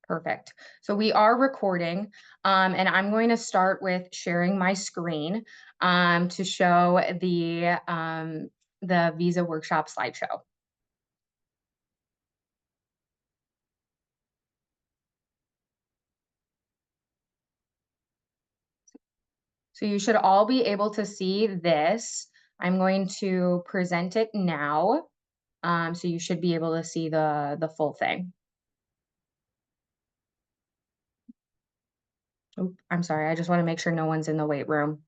Perfect. So we are recording, and I'm going to start with sharing my screen to show the visa workshop slideshow. So you should all be able to see this. I'm going to present it now, so you should be able to see the full thing. Oop, I'm sorry. I just want to make sure no one's in the wait room.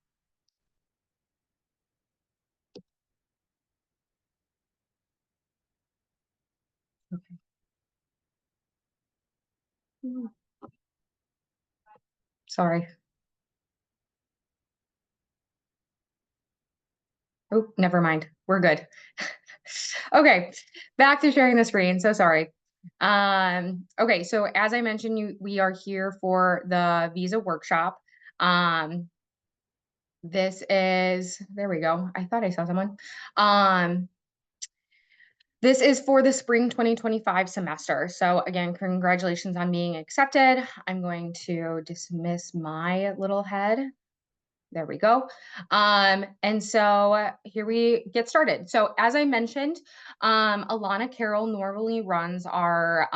Okay. Sorry. Oh, never mind. We're good. Okay, back to sharing the screen. So sorry. Okay, so as I mentioned, we are here for the visa workshop. Um, this is, there we go. I thought I saw someone. Um, this is for the spring 2025 semester. So again, congratulations on being accepted. I'm going to dismiss my little head. There we go. And so here we get started. So as I mentioned, Alana Carroll normally runs our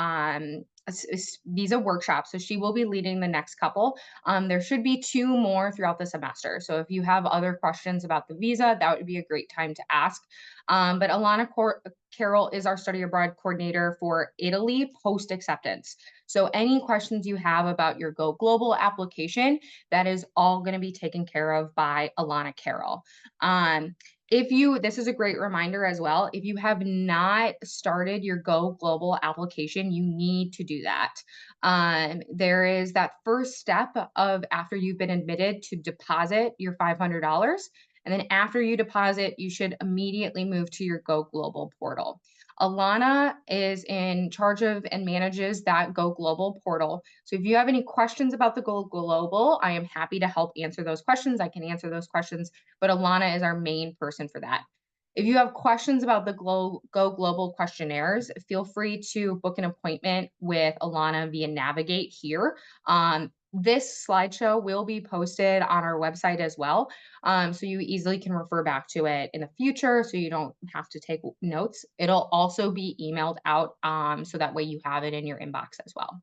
visa workshop. So she will be leading the next couple. There should be two more throughout the semester. So if you have other questions about the visa, that would be a great time to ask. But Carroll is our study abroad coordinator for Italy post acceptance. So any questions you have about your Go Global application, that is all going to be taken care of by Alana Carroll. This is a great reminder as well. If you have not started your Go Global application, you need to do that. There is that first step of after you've been admitted to deposit your $500. And then after you deposit, you should immediately move to your Go Global portal. Alana is in charge of and manages that Go Global portal. So if you have any questions about the Go Global, I am happy to help answer those questions. I can answer those questions, but Alana is our main person for that. If you have questions about the Go Global questionnaires, feel free to book an appointment with Alana via Navigate here. This slideshow will be posted on our website as well. So you easily can refer back to it in the future so you don't have to take notes. It'll also be emailed out so that way you have it in your inbox as well.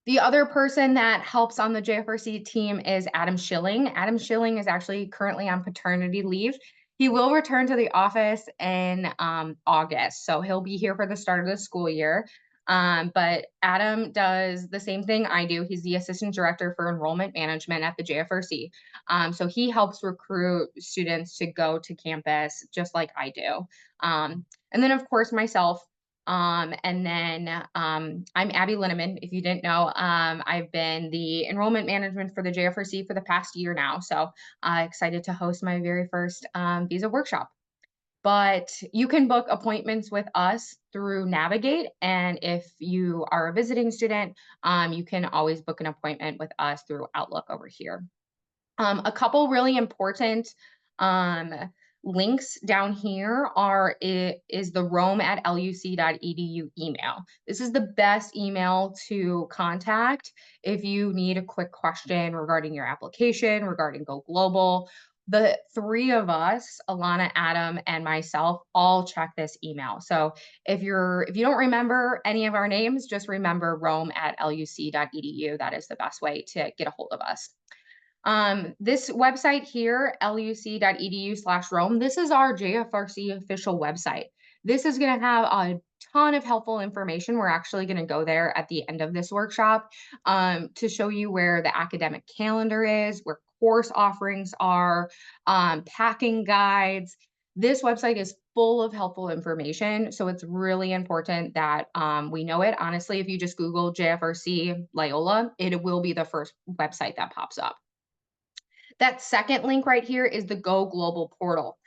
The other person that helps on the JFRC team is Adam Schilling. Adam Schilling is actually currently on paternity leave. He will return to the office in August, so he'll be here for the start of the school year. But Adam does the same thing I do. He's the assistant director for enrollment management at the JFRC. So he helps recruit students to go to campus just like I do. And then, of course, myself. And then I'm Abby Linneman, if you didn't know. I've been the enrollment management for the JFRC for the past year now. So excited to host my very first visa workshop. But you can book appointments with us through Navigate. And if you are a visiting student, you can always book an appointment with us through Outlook over here. A couple really important links down here is the rome@luc.edu email. This is the best email to contact if you need a quick question regarding your application, regarding Go Global. The three of us, Alana, Adam, and myself, all check this email. So if you don't remember any of our names, just remember rome@luc.edu. That is the best way to get a hold of us. This website here, luc.edu/Rome, this is our JFRC official website. This is going to have a ton of helpful information. We're actually going to go there at the end of this workshop to show you where the academic calendar is, where course offerings are, packing guides. This website is full of helpful information, so it's really important that we know it. Honestly, if you just Google JFRC Loyola, it will be the first website that pops up. That second link right here is the Go Global portal.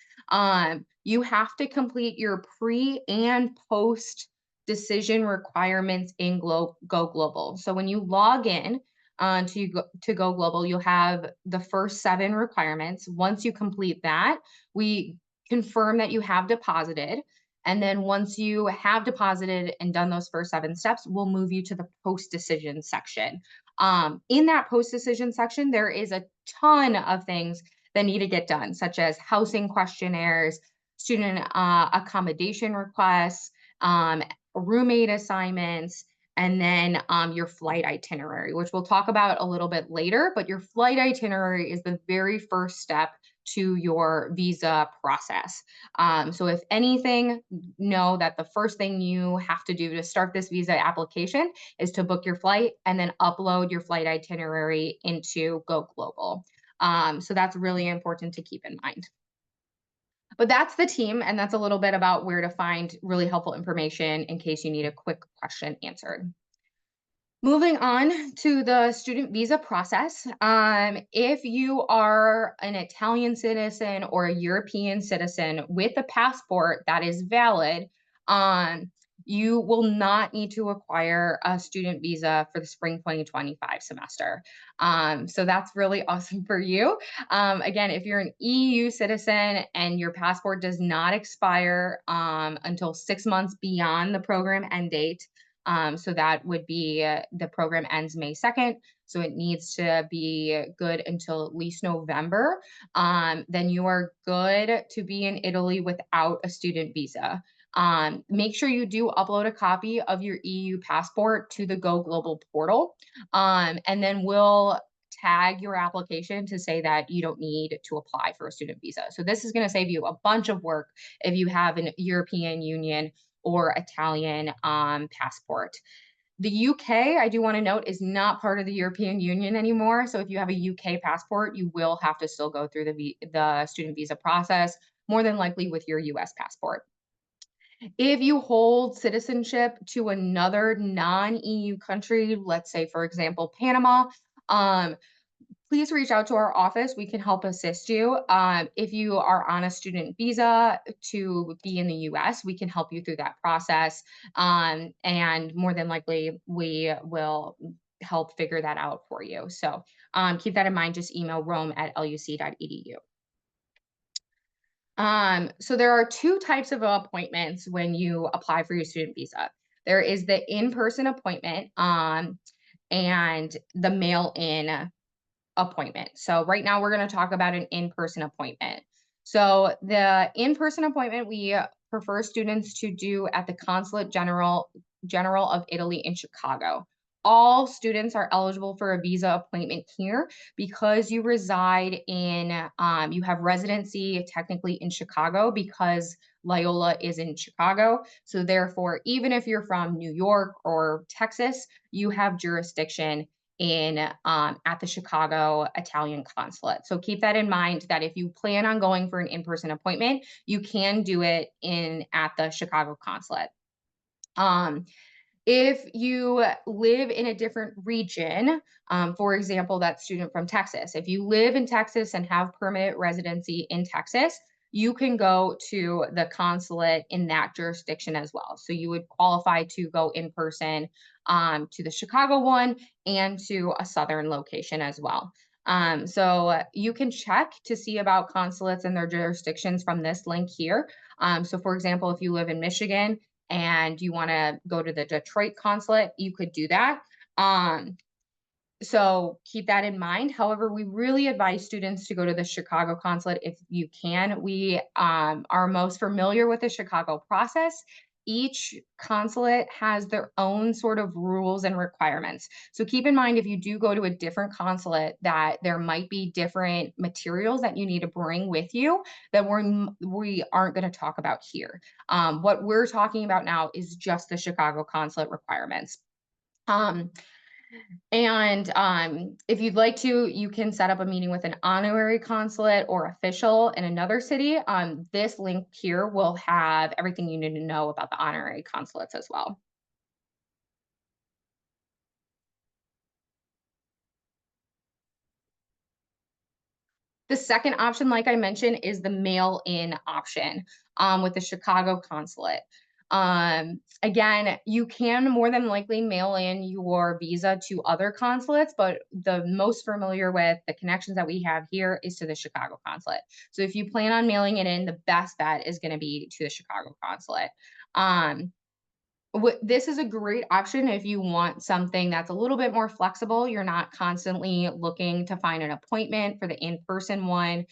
You have to complete your pre and post decision requirements in Go Global. So when you log in to Go Global, you'll have the first 7 requirements. Once you complete that, we confirm that you have deposited. And then once you have deposited and done those first 7 steps, we'll move you to the post decision section. In that post decision section, there is a ton of things that need to get done, such as housing questionnaires, student accommodation requests, roommate assignments, and then your flight itinerary, which we'll talk about a little bit later. But your flight itinerary is the very first step to your visa process. So if anything, know that the first thing you have to do to start this visa application is to book your flight and then upload your flight itinerary into Go Global. So that's really important to keep in mind. But that's the team, and that's a little bit about where to find really helpful information in case you need a quick question answered. Moving on to the student visa process. If you are an Italian citizen or a European citizen with a passport that is valid, you will not need to acquire a student visa for the spring 2025 semester. So that's really awesome for you. Again, if you're an EU citizen and your passport does not expire until 6 months beyond the program end date, so that would be the program ends May 2nd. So it needs to be good until at least November. Then you are good to be in Italy without a student visa. Make sure you do upload a copy of your EU passport to the Go Global portal. And then we'll tag your application to say that you don't need to apply for a student visa. So this is going to save you a bunch of work if you have an European Union or Italian passport. The UK, I do want to note, is not part of the European Union anymore. So if you have a UK passport, you will have to still go through the student visa process, more than likely with your US passport. If you hold citizenship to another non-EU country, let's say, for example, Panama, um, please reach out to our office. We can help assist you. If you are on a student visa to be in the US, we can help you through that process. And more than likely, we will help figure that out for you. So keep that in mind. Just email rome@luc.edu. So there are two types of appointments when you apply for your student visa. There is the in-person appointment and the mail-in appointment. So right now we're going to talk about an in-person appointment. So the in-person appointment we prefer students to do at the Consulate General of Italy in Chicago. All students are eligible for a visa appointment here because you reside in, you have residency technically in Chicago because Loyola is in Chicago. So therefore, even if you're from New York or Texas, you have jurisdiction in at the Chicago Italian consulate. So keep that in mind that if you plan on going for an in-person appointment, you can do it at the Chicago consulate. If you live in a different region, for example, that student from Texas, if you live in Texas and have permanent residency in Texas, you can go to the consulate in that jurisdiction as well. So you would qualify to go in person to the Chicago one and to a southern location as well. So you can check to see about consulates and their jurisdictions from this link here. So for example, if you live in Michigan, and you want to go to the Detroit consulate, you could do that. So keep that in mind. However, we really advise students to go to the Chicago consulate if you can. We are most familiar with the Chicago process. Each consulate has their own sort of rules and requirements. So keep in mind if you do go to a different consulate that there might be different materials that you need to bring with you that we aren't going to talk about here. What we're talking about now is just the Chicago consulate requirements. If you'd like to, you can set up a meeting with an honorary consulate or official in another city. This link here will have everything you need to know about the honorary consulates as well. The second option, like I mentioned, is the mail-in option with the Chicago consulate. Again, you can more than likely mail in your visa to other consulates, but the most familiar with the connections that we have here is to the Chicago consulate. So if you plan on mailing it in, the best bet is going to be to the Chicago consulate. Um, this is a great option if you want something that's a little bit more flexible. You're not constantly looking to find an appointment for the in-person one.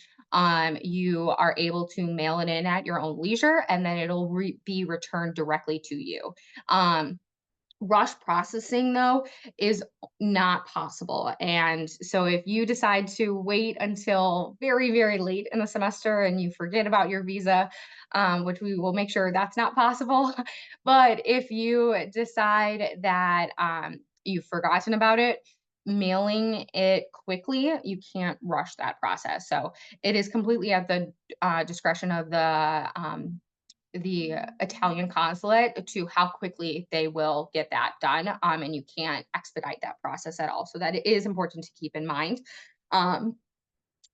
You are able to mail it in at your own leisure, and then it'll be returned directly to you. Um, Rush processing, though, is not possible. And so if you decide to wait until very, very late in the semester and you forget about your visa, which we will make sure that's not possible. But if you decide that you've forgotten about it, mailing it quickly, you can't rush that process. So it is completely at the discretion of the Italian consulate to how quickly they will get that done. And you can't expedite that process at all. So that it is important to keep in mind. Um,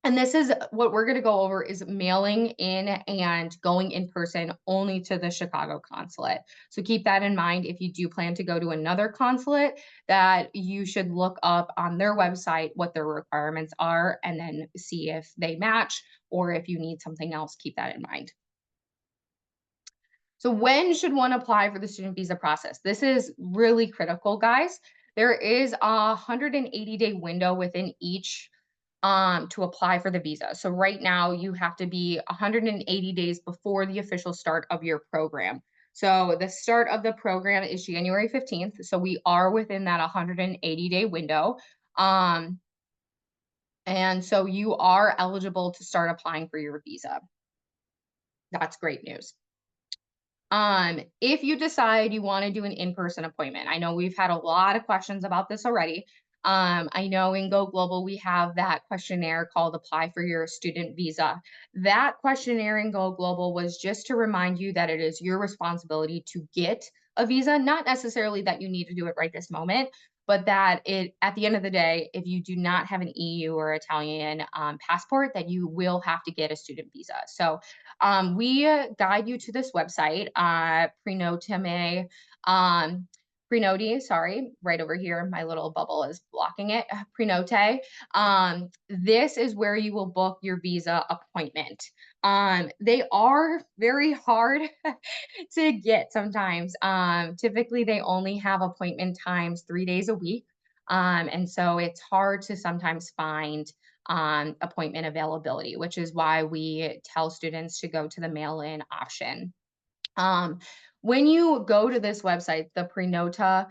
and this is what we're going to go over is mailing in and going in person only to the Chicago consulate. So keep that in mind if you do plan to go to another consulate, that you should look up on their website what their requirements are and then see if they match, or if you need something else, keep that in mind. So when should one apply for the student visa process? This is really critical, guys. There is a 180-day window within each to apply for the visa. So right now you have to be 180 days before the official start of your program. So the start of the program is January 15th. So we are within that 180-day window. Um, and so you are eligible to start applying for your visa. That's great news. If you decide you want to do an in-person appointment, I know we've had a lot of questions about this already. I know in Go Global, we have that questionnaire called Apply for Your Student Visa. That questionnaire in Go Global was just to remind you that it is your responsibility to get a visa, not necessarily that you need to do it right this moment, but that it, at the end of the day, if you do not have an EU or Italian passport, that you will have to get a student visa. So we guide you to this website, Prenotame, um, Prenoti, sorry, right over here. My little bubble is blocking it. Prenote. This is where you will book your visa appointment. They are very hard to get sometimes. Typically, they only have appointment times 3 days a week. And so it's hard to sometimes find appointment availability, which is why we tell students to go to the mail-in option. Um, when you go to this website, the Prenota,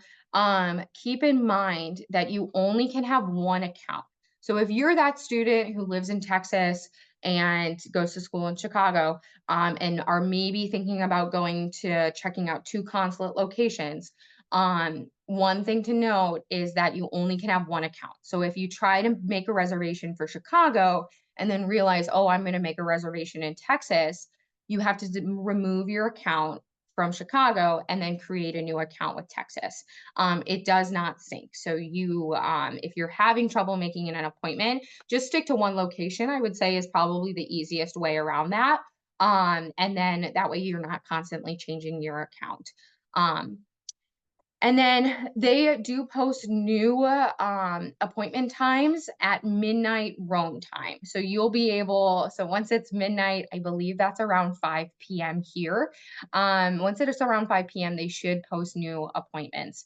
keep in mind that you only can have one account. So if you're that student who lives in Texas and goes to school in Chicago, and are maybe thinking about going to checking out two consulate locations, one thing to note is that you only can have one account. So if you try to make a reservation for Chicago and then realize, oh, I'm going to make a reservation in Texas, you have to remove your account from Chicago and then create a new account with Texas. It does not sync. So if you're having trouble making an appointment, just stick to one location, I would say is probably the easiest way around that. And then that way you're not constantly changing your account. And then they do post new appointment times at midnight Rome time. So you'll be able, so once it's midnight, I believe that's around 5 p.m. here. Once it is around 5 p.m., they should post new appointments.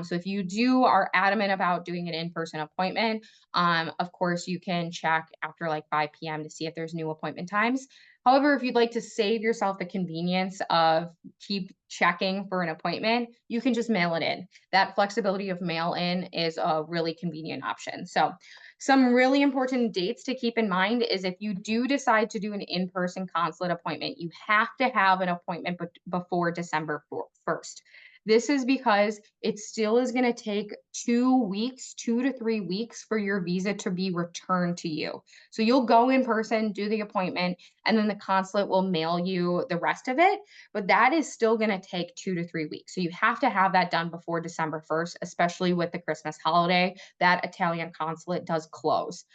So if you are adamant about doing an in-person appointment, of course, you can check after like 5 p.m. to see if there's new appointment times. However, if you'd like to save yourself the convenience of keep checking for an appointment, you can just mail it in. That flexibility of mail in is a really convenient option. So some really important dates to keep in mind is if you do decide to do an in-person consulate appointment, you have to have an appointment before December 1st. This is because it still is going to take 2 weeks, 2 to 3 weeks for your visa to be returned to you. So you'll go in person, do the appointment, and then the consulate will mail you the rest of it. But that is still going to take 2 to 3 weeks. So you have to have that done before December 1st, especially with the Christmas holiday. That Italian consulate does close.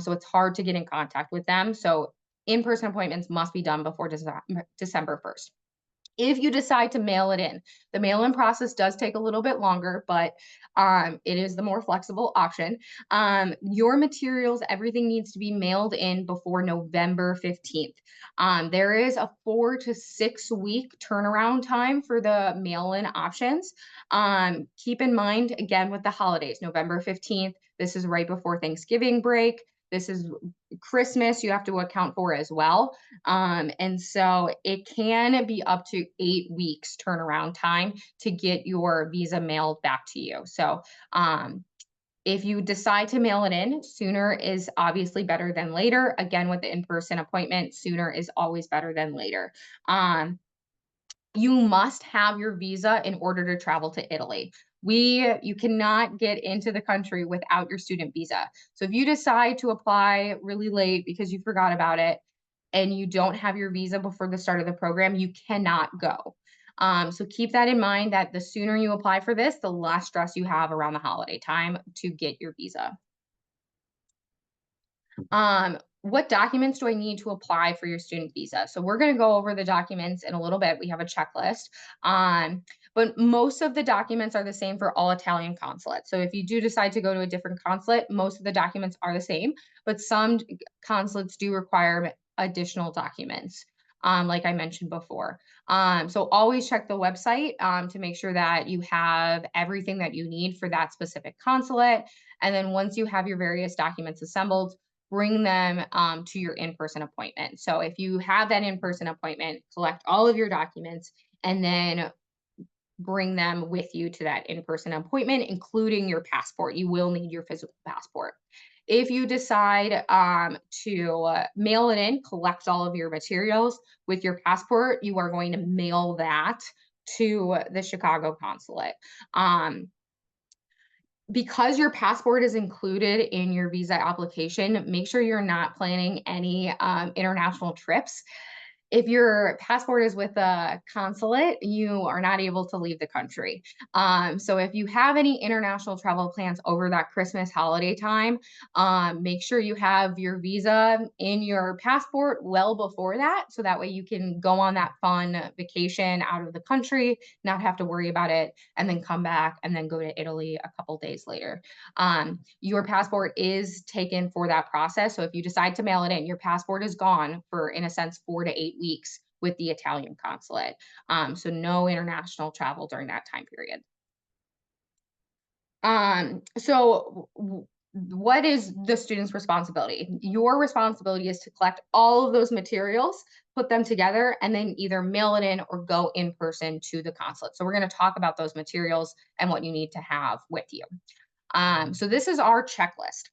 So it's hard to get in contact with them. So in person appointments must be done before December 1st. If you decide to mail it in, the mail-in process does take a little bit longer, but it is the more flexible option. Your materials, everything needs to be mailed in before November 15th. There is a 4 to 6 week turnaround time for the mail-in options. Keep in mind, again, with the holidays, November 15th, this is right before Thanksgiving break. This is Christmas, you have to account for as well. And so it can be up to 8 weeks turnaround time to get your visa mailed back to you. So if you decide to mail it in, sooner is obviously better than later. Again, with the in-person appointment, sooner is always better than later. You must have your visa in order to travel to Italy. You cannot get into the country without your student visa. So if you decide to apply really late because you forgot about it and you don't have your visa before the start of the program, you cannot go. So keep that in mind, that the sooner you apply for this, the less stress you have around the holiday time to get your visa. What documents do I need to apply for your student visa? So we're going to go over the documents in a little bit. We have a checklist. But most of the documents are the same for all Italian consulates. So if you do decide to go to a different consulate, most of the documents are the same, but some consulates do require additional documents. Like I mentioned before. So always check the website to make sure that you have everything that you need for that specific consulate. And then once you have your various documents assembled, bring them to your in-person appointment. So if you have that in-person appointment, collect all of your documents and then bring them with you to that in-person appointment, including your passport. You will need your physical passport. If you decide to mail it in, collect all of your materials with your passport, you are going to mail that to the Chicago consulate. Because your passport is included in your visa application, make sure you're not planning any international trips. If your passport is with a consulate, you are not able to leave the country. So if you have any international travel plans over that Christmas holiday time, make sure you have your visa in your passport well before that. So that way you can go on that fun vacation out of the country, not have to worry about it, and then come back and then go to Italy a couple days later. Your passport is taken for that process. So if you decide to mail it in, your passport is gone for, in a sense, 4 to 8 weeks with the Italian consulate. So no international travel during that time period. What is the student's responsibility? Your responsibility is to collect all of those materials, put them together, and then either mail it in or go in person to the consulate. So we're going to talk about those materials and what you need to have with you. So this is our checklist.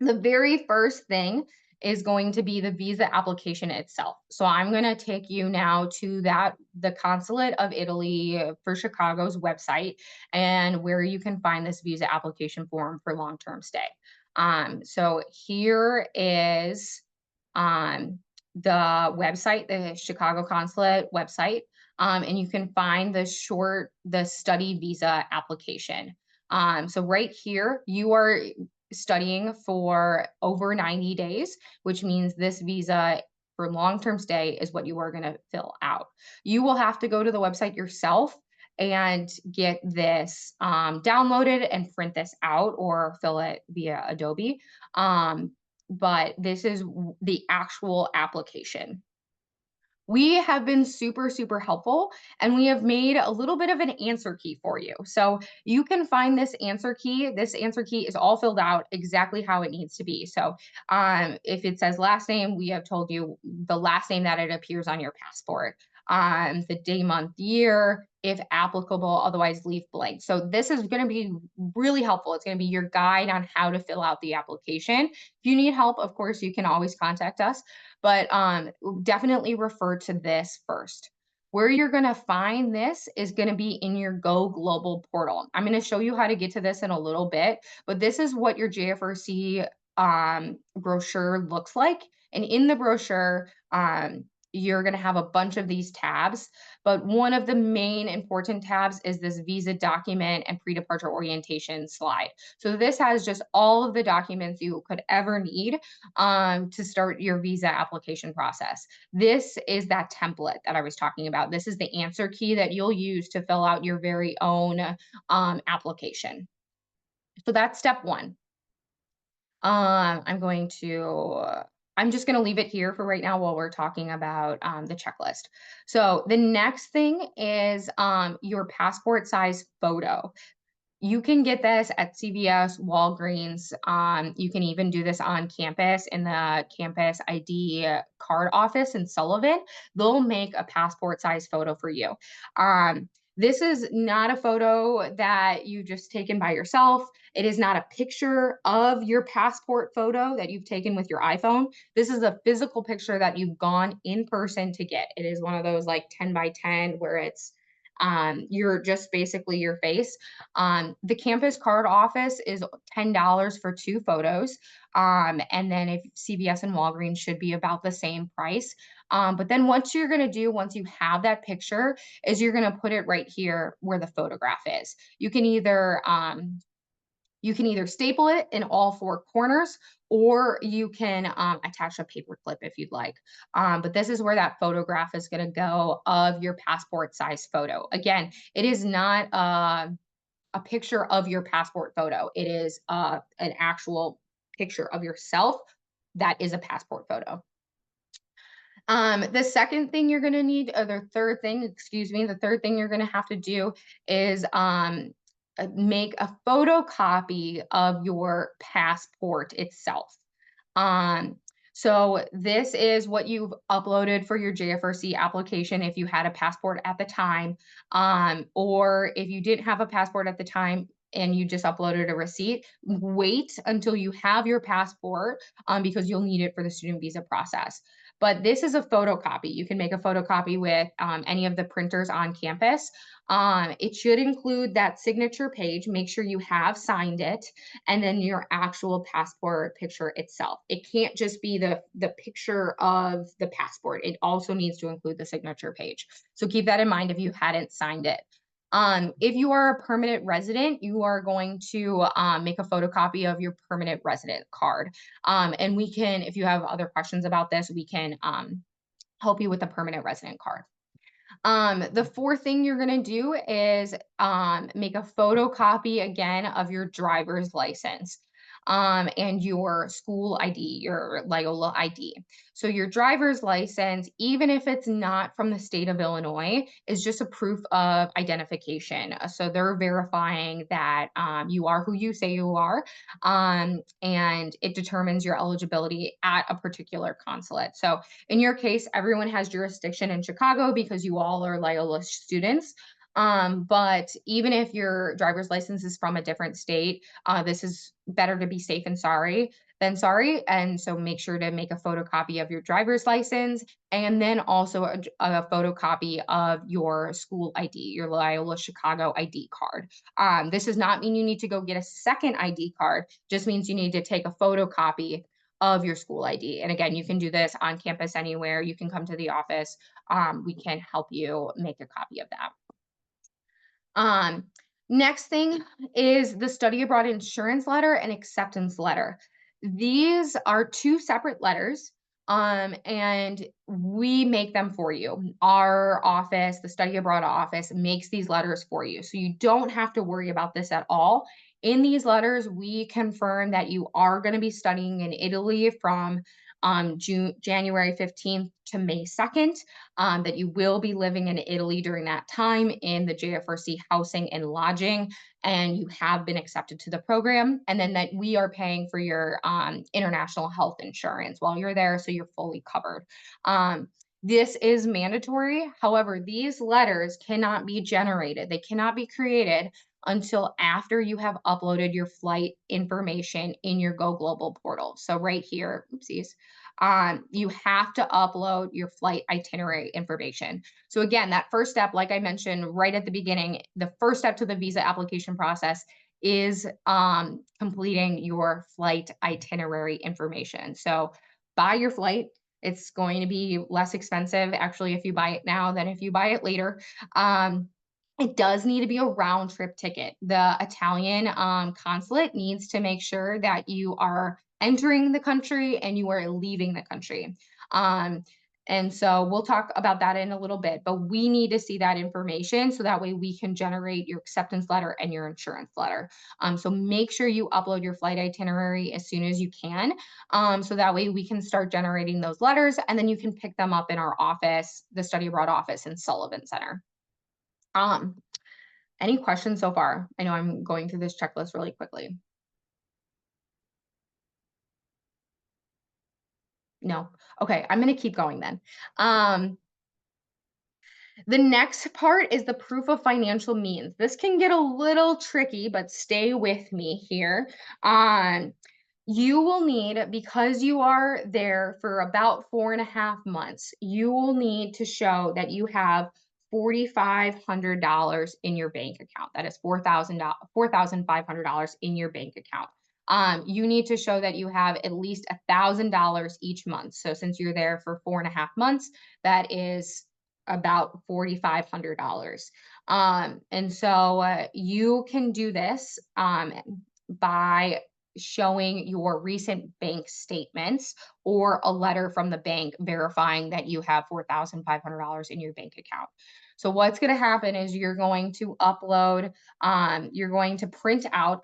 The very first thing is going to be the visa application itself. So I'm going to take you now to the Consulate of Italy for Chicago's website and where you can find this visa application form for long-term stay. So here is the website, the Chicago Consulate website, and you can find the study visa application. So right here, you are studying for over 90 days, which means this visa for long-term stay is what you are going to fill out. You will have to go to the website yourself and get this downloaded and print this out or fill it via Adobe. But this is the actual application. We have been super, super helpful, and we have made a little bit of an answer key for you. So you can find this answer key. This answer key is all filled out exactly how it needs to be. So if it says last name, we have told you the last name that it appears on your passport, the day, month, year, if applicable, otherwise leave blank. So this is going to be really helpful. It's going to be your guide on how to fill out the application. If you need help, of course, you can always contact us. But definitely refer to this first. Where you're going to find this is going to be in your Go Global portal. I'm going to show you how to get to this in a little bit, but this is what your JFRC brochure looks like. And in the brochure, you're going to have a bunch of these tabs, but one of the main important tabs is this visa document and pre-departure orientation slide. So this has just all of the documents you could ever need to start your visa application process. This is that template that I was talking about. This is the answer key that you'll use to fill out your very own application. So that's step one. I'm going to I'm just going to leave it here for right now while we're talking about the checklist. So the next thing is your passport size photo. You can get this at CVS, Walgreens. You can even do this on campus in the campus ID card office in Sullivan. They'll make a passport size photo for you. This is not a photo that you just taken by yourself. It is not a picture of your passport photo that you've taken with your iPhone. This is a physical picture that you've gone in person to get. It is one of those like 10 by 10 where it's you're just basically your face. The campus card office is $10 for 2 photos. And then if CVS and Walgreens should be about the same price. But then once you have that picture, is you're gonna put it right here where the photograph is. You can either staple it in all 4 corners, or you can attach a paper clip if you'd like. But this is where that photograph is going to go of your passport size photo. Again, it is not a picture of your passport photo. It is an actual picture of yourself that is a passport photo. The second thing you're going to need, or the third thing, excuse me, the third thing you're going to have to do is make a photocopy of your passport itself. So this is what you've uploaded for your JFRC application if you had a passport at the time, or if you didn't have a passport at the time and you just uploaded a receipt, wait until you have your passport because you'll need it for the student visa process. But this is a photocopy. You can make a photocopy with any of the printers on campus. It should include that signature page. Make sure you have signed it, and then your actual passport picture itself. It can't just be the picture of the passport. It also needs to include the signature page. So keep that in mind if you hadn't signed it. If you are a permanent resident, you are going to make a photocopy of your permanent resident card. And we can, if you have other questions about this, we can help you with the permanent resident card. The fourth thing you're going to do is make a photocopy again of your driver's license and your school ID, your Loyola ID. So your driver's license, even if it's not from the state of Illinois, is just a proof of identification. So they're verifying that you are who you say you are, and it determines your eligibility at a particular consulate. So in your case, everyone has jurisdiction in Chicago because you all are Loyola students. But even if your driver's license is from a different state, this is better to be safe and sorry than sorry. And so make sure to make a photocopy of your driver's license and then also a photocopy of your school ID, your Loyola Chicago ID card. This does not mean you need to go get a second ID card, just means you need to take a photocopy of your school ID. And again, you can do this on campus anywhere. You can come to the office. We can help you make a copy of that. Next thing is the study abroad insurance letter and acceptance letter. These are 2 separate letters, and we make them for you. Our office, the study abroad office, makes these letters for you. So you don't have to worry about this at all. In these letters, we confirm that you are going to be studying in Italy from January 15th to May 2nd, that you will be living in Italy during that time in the JFRC housing and lodging, and you have been accepted to the program, and then that we are paying for your international health insurance while you're there, so you're fully covered. This is mandatory. However, these letters cannot be generated. They cannot be created until after you have uploaded your flight information in your Go Global portal. So right here, oopsies, you have to upload your flight itinerary information. So again, that first step, like I mentioned right at the beginning, the first step to the visa application process is completing your flight itinerary information. So buy your flight, It's going to be less expensive actually if you buy it now than if you buy it later. Um, it does need to be a round trip ticket. The Italian consulate needs to make sure that you are entering the country and you are leaving the country. Um, and so we'll talk about that in a little bit, but we need to see that information so that way we can generate your acceptance letter and your insurance letter. So make sure you upload your flight itinerary as soon as you can. So that way we can start generating those letters and then you can pick them up in our office, the study abroad office in Sullivan Center. Um, any questions so far? I know I'm going through this checklist really quickly. No. Okay, I'm going to keep going then. Um, The next part is the proof of financial means. This can get a little tricky, but stay with me here. Um, you will need, because you are there for about 4.5 months, you will need to show that you have $4,500 in your bank account. That is $4,500 in your bank account. You need to show that you have at least $1,000 each month. So since you're there for 4.5 months, that is about $4,500. And so you can do this by showing your recent bank statements or a letter from the bank verifying that you have $4,500 in your bank account. So what's going to happen is you're going to print out,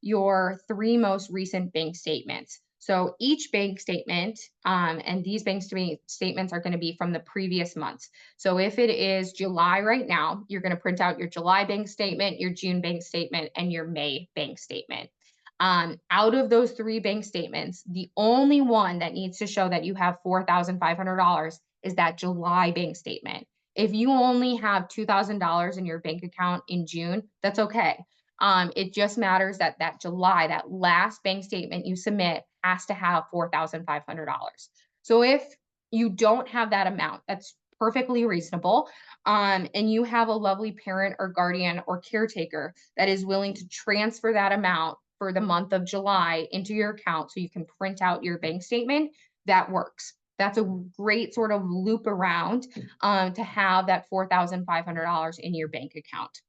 your three most recent bank statements. So each bank statement, and these statements are going to be from the previous months. So if it is July right now, you're going to print out your July bank statement, your June bank statement, and your May bank statement. Out of those three bank statements, the only one that needs to show that you have $4,500 is that July bank statement. If you only have $2,000 in your bank account in June, that's okay. It just matters that July, that last bank statement you submit has to have $4,500. So if you don't have that amount, that's perfectly reasonable. And you have a lovely parent or guardian or caretaker that is willing to transfer that amount for the month of July into your account so you can print out your bank statement, that works. That's a great sort of loop around to have that $4,500 in your bank account.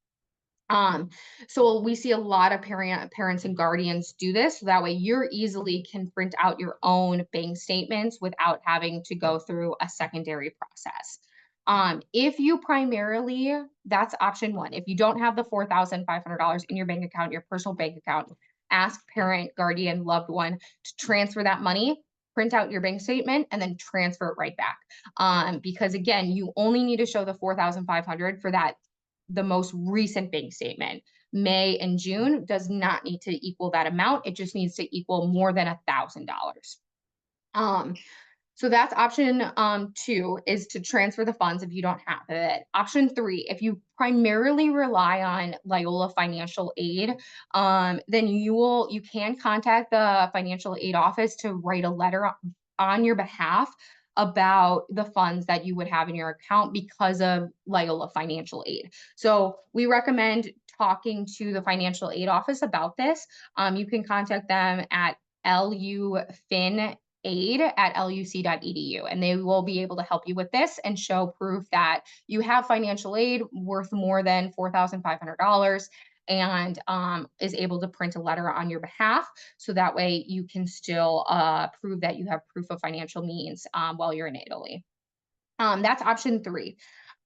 So we see a lot of parents and guardians do this. So that way you're easily can print out your own bank statements without having to go through a secondary process. If you primarily, that's option one. If you don't have the $4,500 in your bank account, your personal bank account, ask parent, guardian, loved one to transfer that money, print out your bank statement, and then transfer it right back. Because again, you only need to show the 4,500 for the most recent bank statement. May and June does not need to equal that amount. It just needs to equal more than $1,000. So that's option two, is to transfer the funds if you don't have it. Option three, if you primarily rely on Loyola financial aid, then you can contact the financial aid office to write a letter on your behalf about the funds that you would have in your account because of Loyola financial aid. So we recommend talking to the financial aid office about this. You can contact them at lufinaid@luc.edu, and they will be able to help you with this and show proof that you have financial aid worth more than $4,500 and is able to print a letter on your behalf. So that way you can still prove that you have proof of financial means while you're in Italy. That's option three.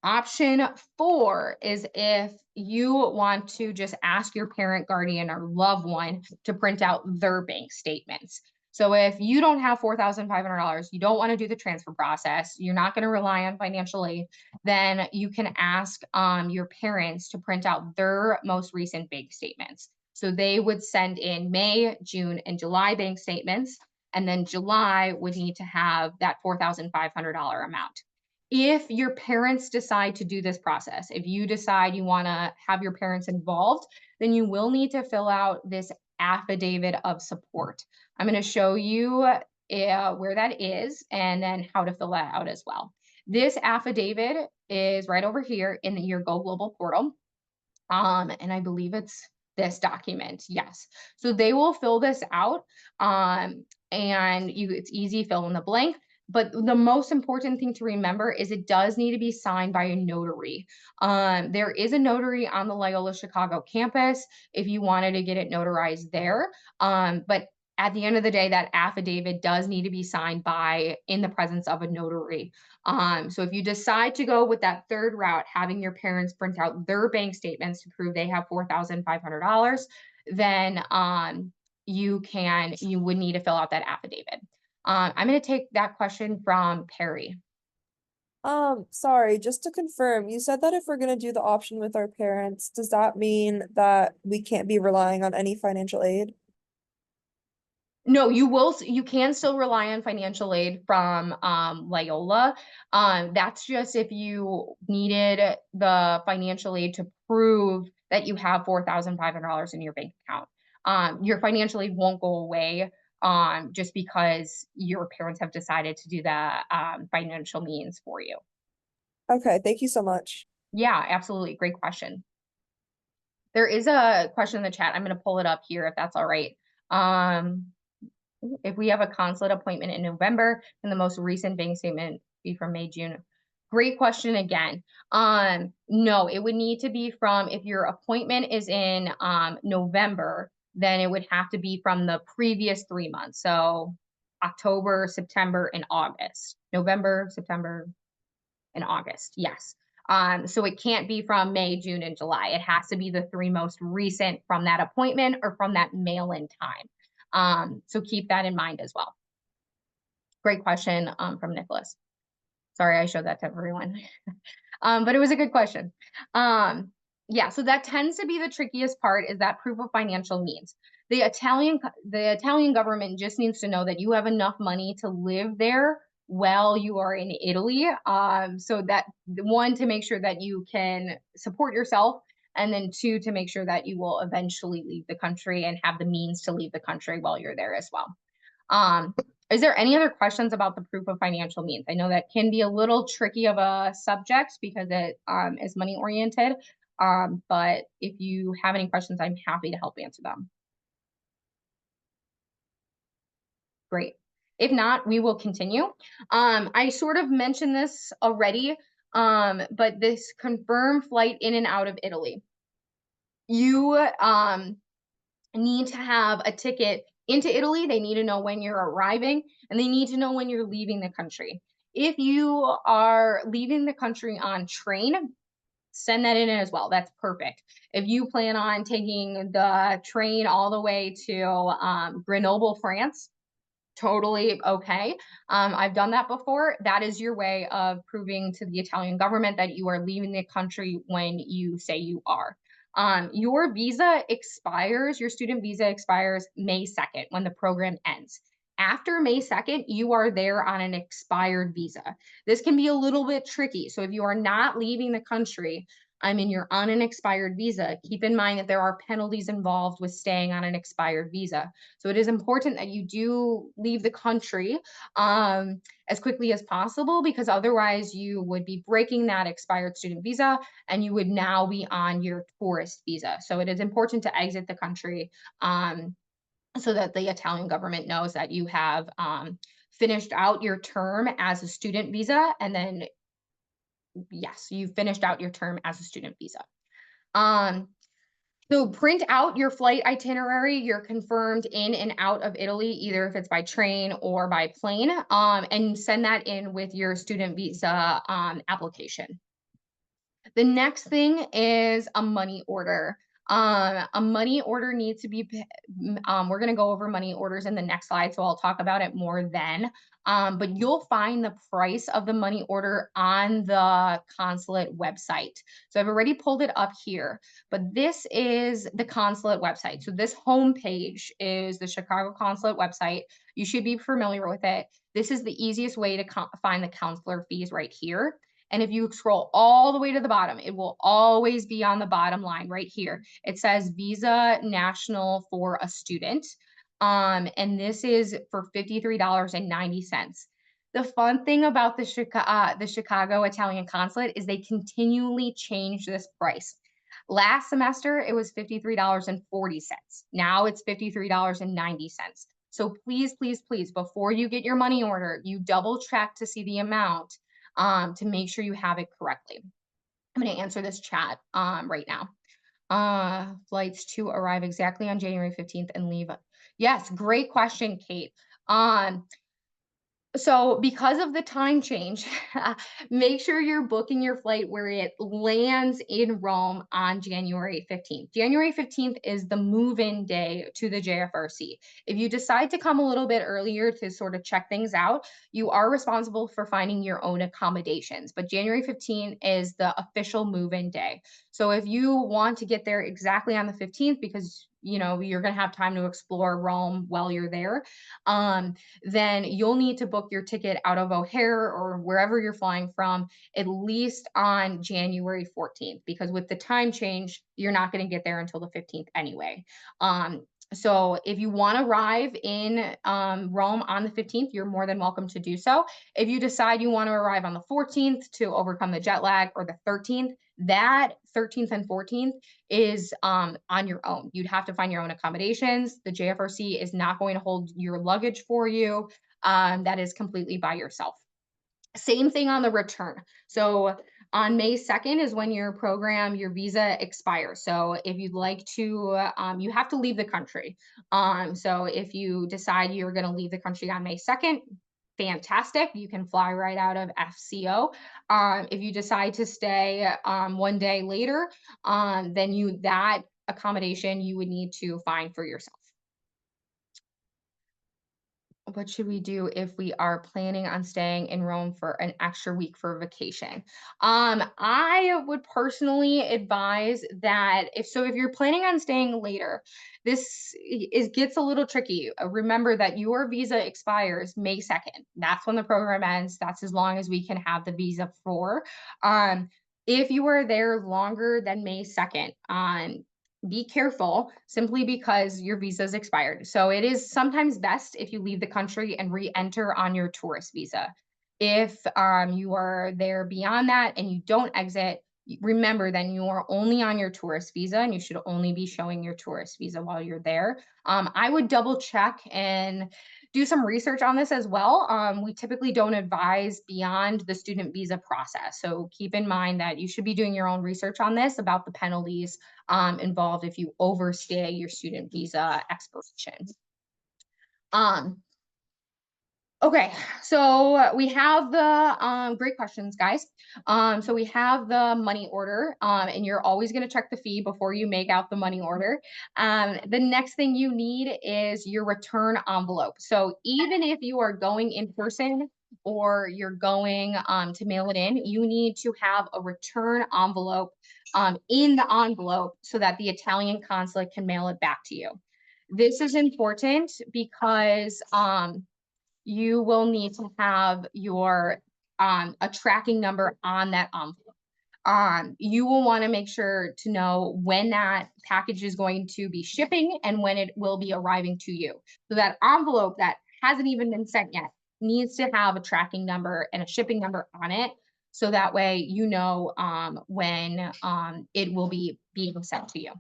Option four is if you want to just ask your parent, guardian, or loved one to print out their bank statements. So if you don't have $4,500, you don't want to do the transfer process, you're not going to rely on financial aid, then you can ask your parents to print out their most recent bank statements. So they would send in May, June, and July bank statements, and then July would need to have that $4,500 amount. If your parents decide to do this process, if you decide you want to have your parents involved, then you will need to fill out this affidavit of support. I'm going to show you where that is and then how to fill that out as well. This affidavit is right over here in your Go Global portal. And I believe it's this document. Yes. So they will fill this out. And it's easy, fill in the blank. But the most important thing to remember is it does need to be signed by a notary. There is a notary on the Loyola Chicago campus if you wanted to get it notarized there. But at the end of the day, that affidavit does need to be signed by in the presence of a notary. So if you decide to go with that third route, having your parents print out their bank statements to prove they have $4,500, then you would need to fill out that affidavit. I'm going to take that question from Perry. Sorry, just to confirm, you said that if we're gonna do the option with our parents, does that mean that we can't be relying on any financial aid? No, you can still rely on financial aid from Loyola. That's just if you needed the financial aid to prove that you have $4,500 in your bank account. Your financial aid won't go away just because your parents have decided to do the financial means for you. Okay, thank you so much. Yeah, absolutely. Great question. There is a question in the chat. I'm going to pull it up here if that's all right. Um, if we have a consulate appointment in November, and the most recent bank statement be from May, June. Great question again. No, it would need to be from, if your appointment is in November, then it would have to be from the previous 3 months. So October, September, and August. November, September, and August. Yes. So it can't be from May, June, and July. It has to be the 3 most recent from that appointment or from that mail-in time. So keep that in mind as well. Great question from Nicholas. Sorry, I showed that to everyone. But it was a good question. Yeah, so that tends to be the trickiest part, is that proof of financial means. The Italian government just needs to know that you have enough money to live there while you are in Italy. So that, one, to make sure that you can support yourself, and then two, to make sure that you will eventually leave the country and have the means to leave the country while you're there as well. Is there any other questions about the proof of financial means? I know that can be a little tricky of a subject because it is money oriented. But if you have any questions, I'm happy to help answer them. Great. If not, we will continue. I sort of mentioned this already, but this confirmed flight in and out of Italy. You need to have a ticket into Italy. They need to know when you're arriving, and they need to know when you're leaving the country. If you are leaving the country on train, send that in as well. That's perfect. If you plan on taking the train all the way to Grenoble, France, totally okay. I've done that before. That is your way of proving to the Italian government that you are leaving the country when you say you are. Your visa expires, your student visa expires May 2nd when the program ends. After May 2nd, you are there on an expired visa. This can be a little bit tricky. So if you are not leaving the country, you're on an expired visa, keep in mind that there are penalties involved with staying on an expired visa. So it is important that you do leave the country as quickly as possible, because otherwise you would be breaking that expired student visa and you would now be on your tourist visa. So it is important to exit the country so that the Italian government knows that you have finished out your term as a student visa, and then yes, you finished out your term as a student visa. So print out your flight itinerary. You're confirmed in and out of Italy, either if it's by train or by plane, and send that in with your student visa application. The next thing is a money order. A money order needs to be, we're going to go over money orders in the next slide, so I'll talk about it more then. But you'll find the price of the money order on the consulate website. So I've already pulled it up here, but this is the consulate website. So this homepage is the Chicago consulate website. You should be familiar with it. This is the easiest way to find the consular fees right here. And if you scroll all the way to the bottom, it will always be on the bottom line right here. It says Visa National for a student. And this is for $53.90. The fun thing about the Chicago Italian Consulate is they continually change this price. Last semester, it was $53.40. Now it's $53.90. So please, please, please, before you get your money order, you double check to see the amount to make sure you have it correctly. I'm going to answer this chat right now. Flights to arrive exactly on January 15th and leave. Yes, great question, Kate. So because of the time change, make sure you're booking your flight where it lands in Rome on January 15th. January 15th is the move-in day to the JFRC. If you decide to come a little bit earlier to sort of check things out, you are responsible for finding your own accommodations. But January 15th is the official move-in day. So if you want to get there exactly on the 15th, because you're going to have time to explore Rome while you're there, then you'll need to book your ticket out of O'Hare or wherever you're flying from at least on January 14th, because with the time change, you're not going to get there until the 15th anyway. So if you want to arrive in Rome on the 15th, you're more than welcome to do so. If you decide you want to arrive on the 14th to overcome the jet lag, or the 13th, that 13th and 14th is on your own. You'd have to find your own accommodations. The JFRC is not going to hold your luggage for you. That is completely by yourself. Same thing on the return. So on May 2nd is when your visa expires. So if you'd like to, you have to leave the country. So if you decide you're going to leave the country on May 2nd, fantastic. You can fly right out of FCO. If you decide to stay one day later, then that accommodation you would need to find for yourself. What should we do if we are planning on staying in Rome for an extra week for vacation? I would personally advise that if you're planning on staying later, gets a little tricky. Remember that your visa expires May 2nd. That's when the program ends. That's as long as we can have the visa for. If you are there longer than May 2nd, be careful, simply because your visa is expired. So it is sometimes best if you leave the country and re-enter on your tourist visa. If you are there beyond that and you don't exit, remember then you are only on your tourist visa and you should only be showing your tourist visa while you're there. I would double check and do some research on this as well. We typically don't advise beyond the student visa process. So keep in mind that you should be doing your own research on this about the penalties involved if you overstay your student visa expiration. Okay, so we have the great questions, guys. So we have the money order, and you're always going to check the fee before you make out the money order. The next thing you need is your return envelope. So even if you are going in person or you're going to mail it in, you need to have a return envelope in the envelope so that the Italian consulate can mail it back to you. This is important because you will need to have your a tracking number on that envelope. You will want to make sure to know when that package is going to be shipping and when it will be arriving to you. So that envelope that hasn't even been sent yet needs to have a tracking number and a shipping number on it. So that way you know when it will be being sent to you.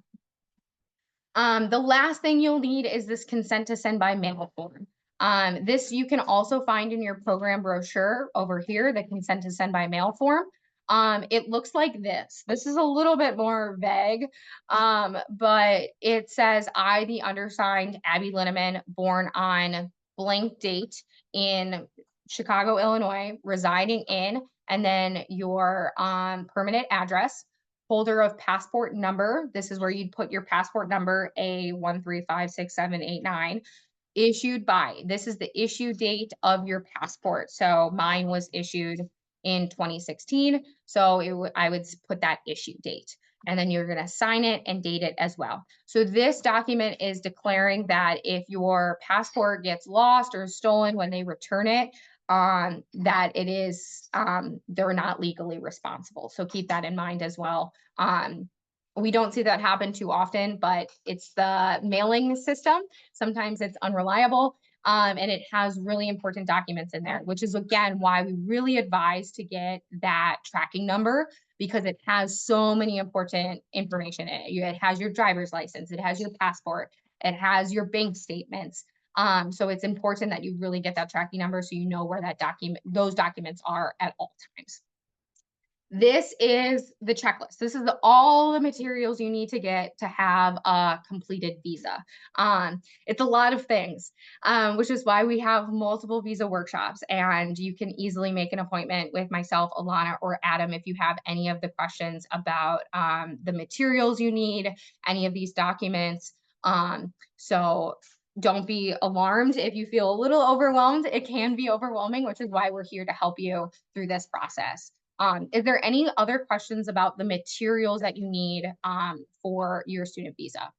The last thing you'll need is this consent to send by mail form. This you can also find in your program brochure over here, the consent to send by mail form. It looks like this. This is a little bit more vague, but it says, I, the undersigned Abby Linneman, born on blank date in Chicago, Illinois, residing in, and then your permanent address, holder of passport number. This is where you'd put your passport number, A1356789. Issued by, this is the issue date of your passport. So mine was issued in 2016. So I would put that issue date, and then you're going to sign it and date it as well. So this document is declaring that if your passport gets lost or stolen when they return it, that it is, they're not legally responsible. So keep that in mind as well. We don't see that happen too often, but it's the mailing system. Sometimes it's unreliable, and it has really important documents in there, which is, again, why we really advise to get that tracking number, because it has so many important information in it. It has your driver's license, it has your passport, it has your bank statements. So it's important that you really get that tracking number so you know where those documents are at all times. This is the checklist. This is all the materials you need to get to have a completed visa. It's a lot of things, which is why we have multiple visa workshops, and you can easily make an appointment with myself, Alana, or Adam if you have any of the questions about the materials you need, any of these documents. So don't be alarmed if you feel a little overwhelmed. It can be overwhelming, which is why we're here to help you through this process. Is there any other questions about the materials that you need for your student visa?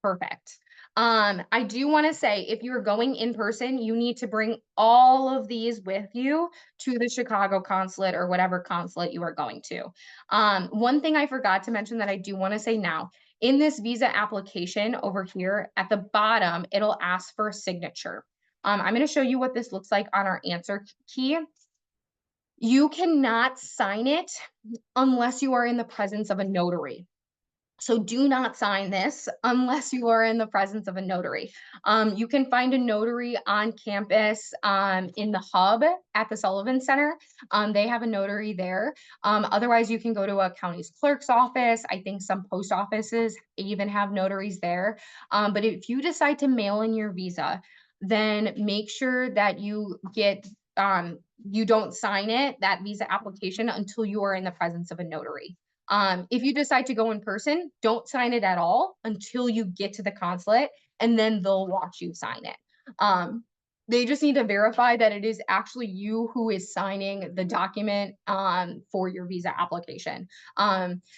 Perfect. I do want to say if you're going in person, you need to bring all of these with you to the Chicago consulate or whatever consulate you are going to. One thing I forgot to mention that I do want to say now, in this visa application over here at the bottom, it'll ask for a signature. I'm going to show you what this looks like on our answer key. You cannot sign it unless you are in the presence of a notary. So do not sign this unless you are in the presence of a notary. You can find a notary on campus in the hub at the Sullivan Center. They have a notary there. Otherwise, you can go to a county's clerk's office. I think some post offices even have notaries there. But if you decide to mail in your visa, then make sure that you don't sign that visa application until you are in the presence of a notary. If you decide to go in person, don't sign it at all until you get to the consulate, and then they'll watch you sign it. They just need to verify that it is actually you who is signing the document for your visa application.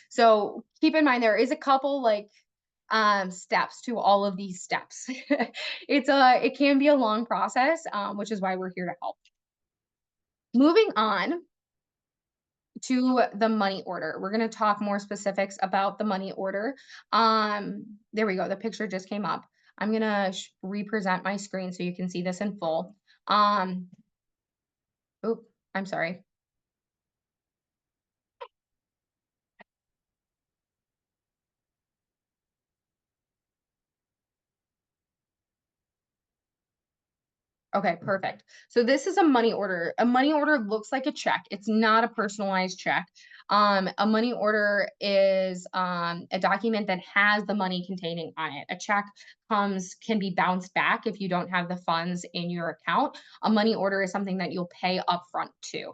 So keep in mind there is a couple steps to all of these steps. It can be a long process, which is why we're here to help. Moving on to the money order. We're going to talk more specifics about the money order. There we go. The picture just came up. I'm going to represent my screen so you can see this in full. I'm sorry. Okay, perfect. So this is a money order. A money order looks like a check. It's not a personalized check. A money order is a document that has the money containing on it. A check can be bounced back if you don't have the funds in your account. A money order is something that you'll pay upfront to.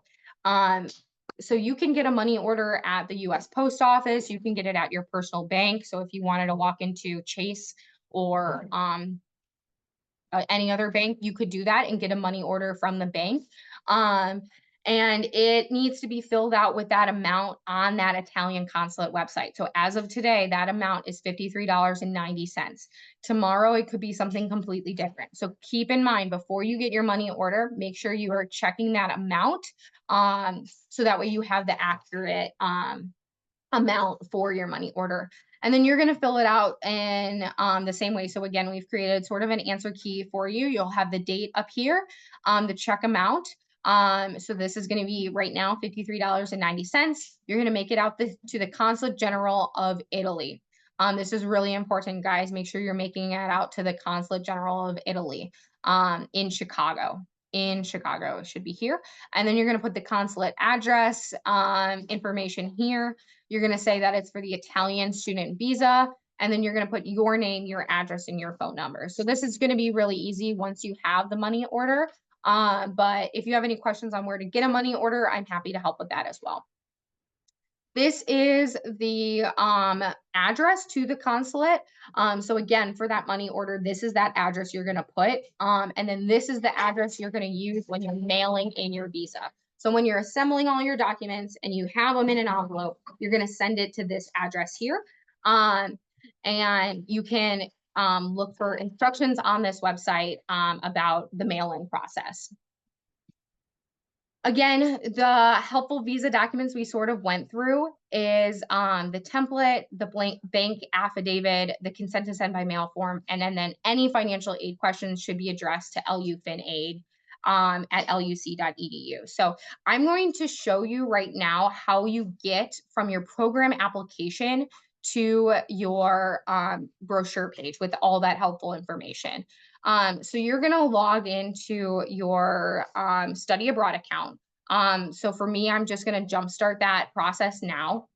So you can get a money order at the US Post Office. You can get it at your personal bank. So if you wanted to walk into Chase or any other bank, you could do that and get a money order from the bank. And it needs to be filled out with that amount on that Italian consulate website. So as of today, that amount is $53.90. Tomorrow, it could be something completely different. So keep in mind, before you get your money order, make sure you are checking that amount so that way you have the accurate amount for your money order. And then you're going to fill it out in the same way. So again, we've created sort of an answer key for you. You'll have the date up here, the check amount. So this is going to be right now $53.90. You're going to make it out to the Consulate General of Italy. This is really important, guys. Make sure you're making it out to the Consulate General of Italy in Chicago. In Chicago, it should be here. And then you're going to put the consulate address information here. You're going to say that it's for the Italian student visa, and then you're going to put your name, your address, and your phone number. So this is going to be really easy once you have the money order. But if you have any questions on where to get a money order, I'm happy to help with that as well. This is the address to the consulate. So again, for that money order, this is that address you're going to put. And then this is the address you're going to use when you're mailing in your visa. So when you're assembling all your documents and you have them in an envelope, you're going to send it to this address here. And you can look for instructions on this website about the mail-in process. Again, the helpful visa documents we sort of went through is the template, the bank affidavit, the consent to send by mail form, and then any financial aid questions should be addressed to LU Fin Aid. at luc.edu. So I'm going to show you right now how you get from your program application to your brochure page with all that helpful information. So you're going to log into your study abroad account. So for me, I'm just going to jumpstart that process now.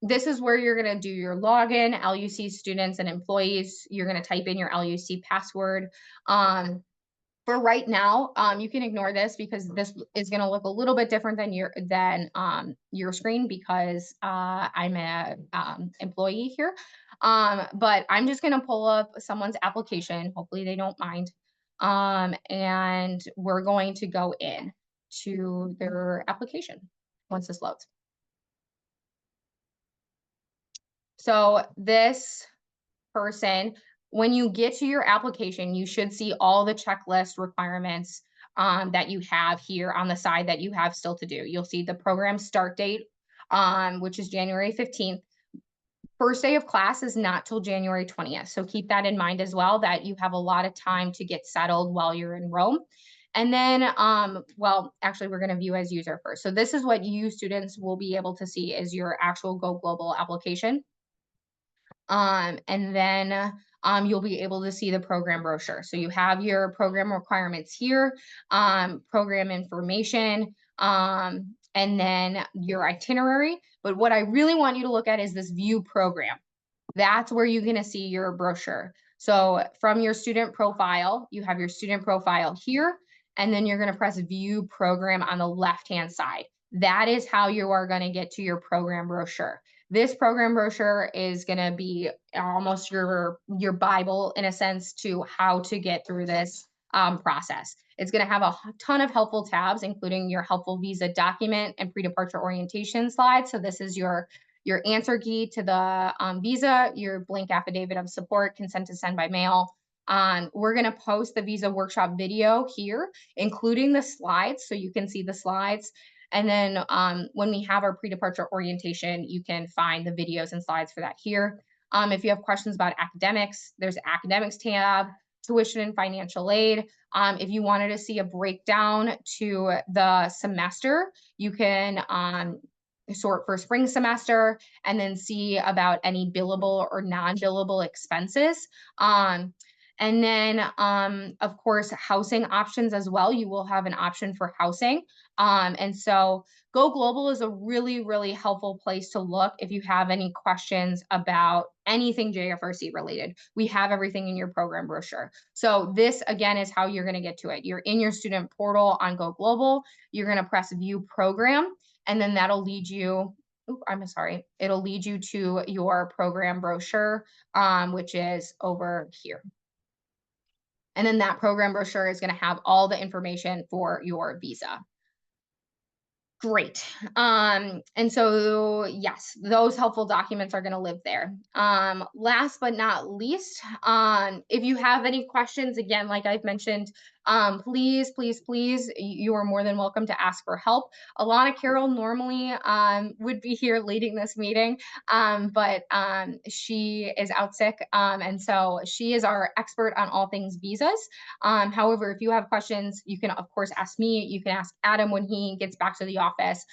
This is where you're going to do your login, LUC students and employees. You're going to type in your LUC password. For right now, you can ignore this because this is going to look a little bit different than your screen because I'm a employee here. But I'm just going to pull up someone's application. Hopefully they don't mind. And we're going to go in to their application once this loads. So this person, when you get to your application, you should see all the checklist requirements that you have here on the side that you have still to do. You'll see the program start date, which is January 15th. First day of class is not till January 20th. So keep that in mind as well, that you have a lot of time to get settled while you're in Rome. And then, well, actually, we're going to view as user first. So this is what you students will be able to see is your actual Go Global application. And then you'll be able to see the program brochure. So you have your program requirements here, program information, and then your itinerary. But what I really want you to look at is this view program. That's where you're going to see your brochure. So from your student profile, you have your student profile here, and then you're going to press view program on the left-hand side. That is how you are going to get to your program brochure. This program brochure is going to be almost your Bible in a sense to how to get through this process. It's going to have a ton of helpful tabs, including your helpful visa document and pre-departure orientation slides. So this is your answer key to the visa, your blank affidavit of support, consent to send by mail. We're going to post the visa workshop video here, including the slides, so you can see the slides. And then when we have our pre-departure orientation, you can find the videos and slides for that here. If you have questions about academics, there's academics tab, tuition and financial aid. If you wanted to see a breakdown to the semester, you can sort for spring semester and then see about any billable or non-billable expenses. And then, of course, housing options as well. You will have an option for housing. And so Go Global is a really, really helpful place to look if you have any questions about anything JFRC related. We have everything in your program brochure. So this, again, is how you're going to get to it. You're in your student portal on Go Global. You're going to press View Program, and then that'll lead you it'll lead you to your program brochure, which is over here. And then that program brochure is going to have all the information for your visa. Great. And so, yes, those helpful documents are going to live there. Last but not least, if you have any questions, again, like I've mentioned, please, please, please, you are more than welcome to ask for help. Alana Carroll normally would be here leading this meeting, but she is out sick. And so she is our expert on all things visas. However, if you have questions, you can, of course, ask me. You can ask Adam when he gets back to the office.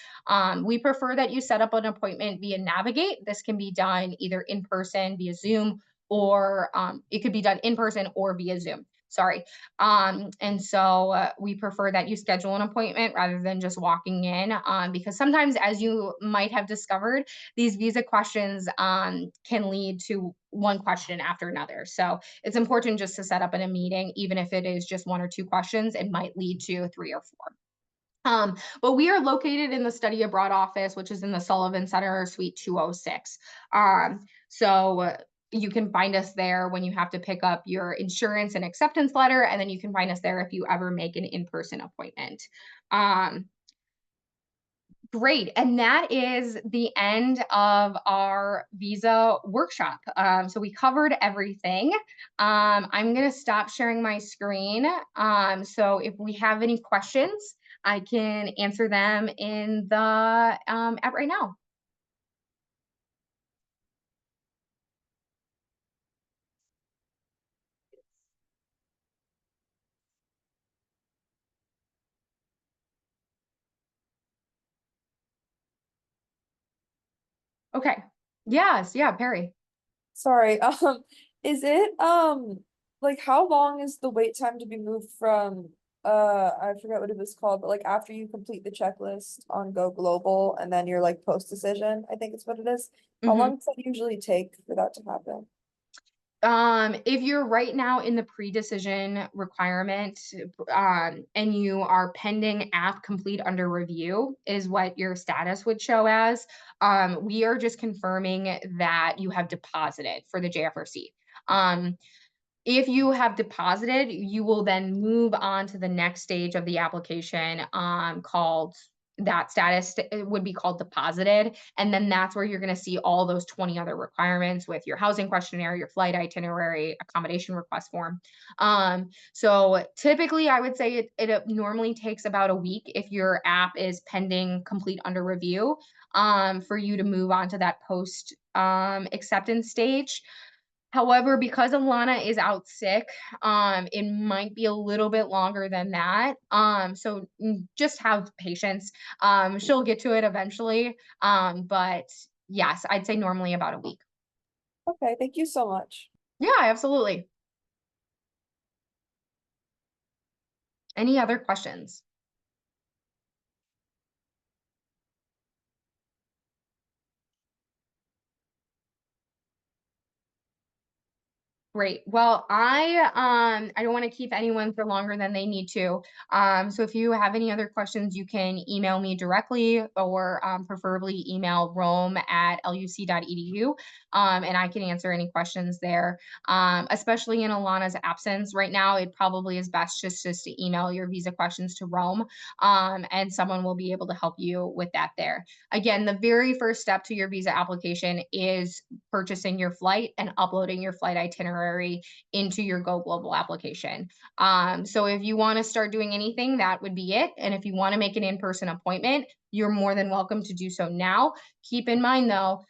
We prefer that you set up an appointment via Navigate. This can be done either in person via Zoom, or it could be done in person or via Zoom. Sorry. And so we prefer that you schedule an appointment rather than just walking in, because sometimes, as you might have discovered, these visa questions can lead to one question after another. So it's important just to set up in a meeting, even if it is just one or two questions, it might lead to 3 or 4. But we are located in the study abroad office, which is in the Sullivan Center, Suite 206. So you can find us there when you have to pick up your insurance and acceptance letter, and then you can find us there if you ever make an in-person appointment. Great. And that is the end of our visa workshop. So we covered everything. I'm going to stop sharing my screen. So if we have any questions, I can answer them in the app right now. Okay. Yes, yeah, Perry. Sorry, is it, like how long is the wait time to be moved from, I forgot what it was called, but like after you complete the checklist on Go Global and then you're like post decision, I think it's what it is. How Mhm. long does that usually take for that to happen? If you're right now in the pre-decision requirement, and you are pending app complete under review is what your status would show as. We are just confirming that you have deposited for the JFRC. Um, if you have deposited, you will then move on to the next stage of the application, called that status it would be called deposited. And then that's where you're going to see all those 20 other requirements with your housing questionnaire, your flight itinerary, accommodation request form. So typically, I would say it normally takes about a week if your app is pending complete under review, for you to move on to that post acceptance stage. However, because Alana is out sick, it might be a little bit longer than that. So just have patience. She'll get to it eventually. But yes, I'd say normally about a week. Okay, thank you so much. Yeah, absolutely. Any other questions? Great. Well, I don't want to keep anyone for longer than they need to. So if you have any other questions, you can email me directly or preferably email rome@luc.edu, and I can answer any questions there. Especially in Alana's absence right now, it probably is best just to email your visa questions to Rome, and someone will be able to help you with that there. Again, the very first step to your visa application is purchasing your flight and uploading your flight itinerary into your Go Global application. So if you want to start doing anything, that would be it. And if you want to make an in-person appointment, you're more than welcome to do so now. Keep in mind though,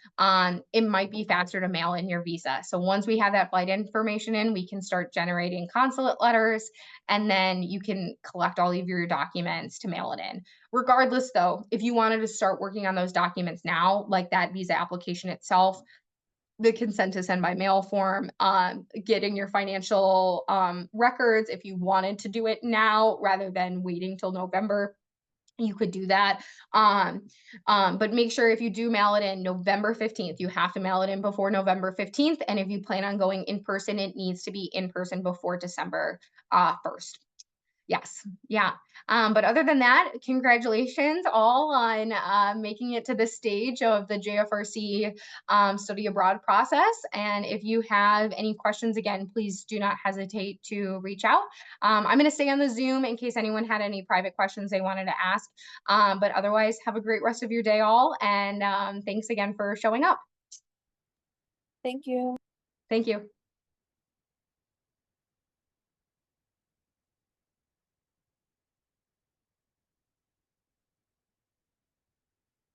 it might be faster to mail in your visa. So once we have that flight information in, we can start generating consulate letters, and then you can collect all of your documents to mail it in. Regardless, though, if you wanted to start working on those documents now, like that visa application itself, the consent to send by mail form, getting your financial records, if you wanted to do it now rather than waiting till November, you could do that. But make sure if you do mail it in November 15th, you have to mail it in before November 15th. And if you plan on going in person, it needs to be in person before December 1st. Yes. Yeah. But other than that, congratulations all on making it to this stage of the JFRC study abroad process. And if you have any questions, again, please do not hesitate to reach out. I'm going to stay on the Zoom in case anyone had any private questions they wanted to ask. But otherwise, have a great rest of your day, all. And thanks again for showing up. Thank you. Thank you.